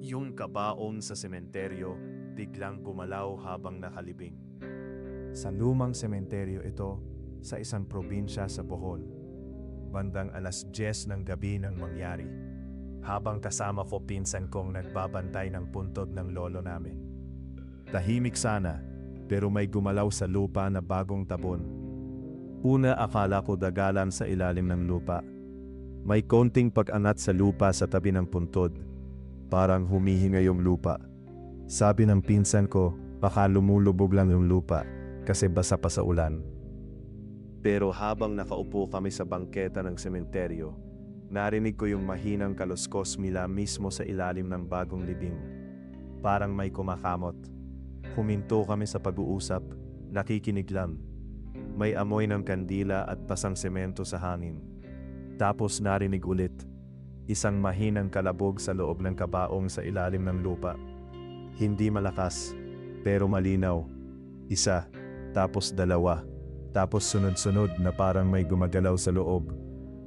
Yung kabaong sa sementeryo biglang gumalaw habang nakalibing. Sa lumang sementeryo ito sa isang probinsya sa Bohol. Bandang 10:00 ng gabi nang mangyari. Habang kasama ko pinsan kong nagbabantay ng puntod ng lolo namin. Tahimik sana, pero may gumalaw sa lupa na bagong tabon. Una akala ko dagalan sa ilalim ng lupa. May konting pag-angat sa lupa sa tabi ng puntod. Parang humihinga yung lupa. Sabi ng pinsan ko, baka lumulubog lang yung lupa kasi basa pa sa ulan. Pero habang nakaupo kami sa bangketa ng sementeryo, narinig ko yung mahinang kaluskos mula mismo sa ilalim ng bagong libing. Parang may kumakamot. Huminto kami sa pag-uusap, nakikinig lang. May amoy ng kandila at pasang semento sa hangin. Tapos narinig ulit, isang mahinang kalabog sa loob ng kabaong sa ilalim ng lupa. Hindi malakas, pero malinaw. Isa, tapos dalawa, tapos sunod-sunod na parang may gumagalaw sa loob.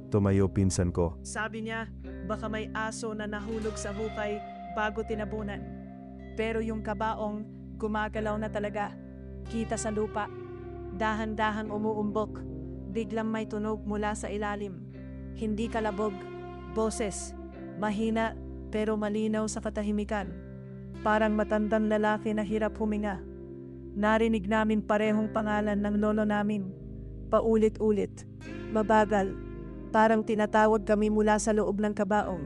Tumayo pinsan ko. Sabi niya, baka may aso na nahulog sa hukay bago tinabunan. Pero yung kabaong, gumagalaw na talaga. Kita sa lupa. Dahan-dahan umuumbok. Biglang may tunog mula sa ilalim. Hindi kalabog, boses. Mahina, pero malinaw sa katahimikan. Parang matandang lalaki na hirap huminga. Narinig namin parehong pangalan ng lolo namin. Paulit-ulit. Mabagal. Parang tinatawag kami mula sa loob ng kabaong.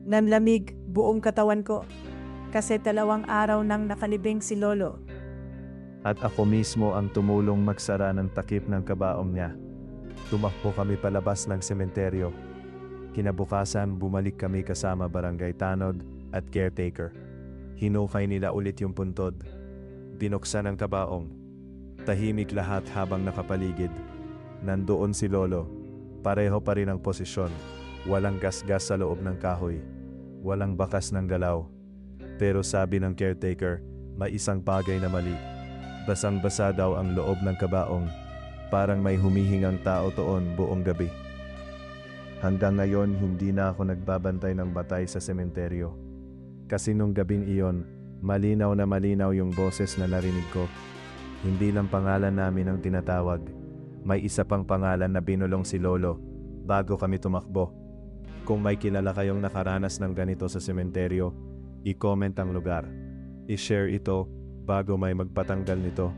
Nanlamig buong katawan ko. Kasi 2 araw nang nakalibing si lolo. At ako mismo ang tumulong magsara ng takip ng kabaong niya. Tumakbo kami palabas ng sementeryo. Kinabukasan bumalik kami kasama barangay tanod at caretaker. Hinukay nila ulit yung puntod. Binuksan ang kabaong. Tahimik lahat habang nakapaligid. Nandoon si lolo. Pareho pa rin ang posisyon. Walang gasgas sa loob ng kahoy. Walang bakas ng galaw. Pero sabi ng caretaker, may isang bagay na mali. Basang-basa daw ang loob ng kabaong. Parang may humihingang tao doon buong gabi. Hanggang ngayon, hindi na ako nagbabantay ng batay sa sementeryo. Kasi nung gabing iyon, malinaw na malinaw yung boses na narinig ko. Hindi lang pangalan namin ang tinatawag. May isa pang pangalan na binulong si lolo bago kami tumakbo. Kung may kilala kayong nakaranas ng ganito sa sementeryo, i-comment ang lugar. I-share ito bago may magpatanggal nito.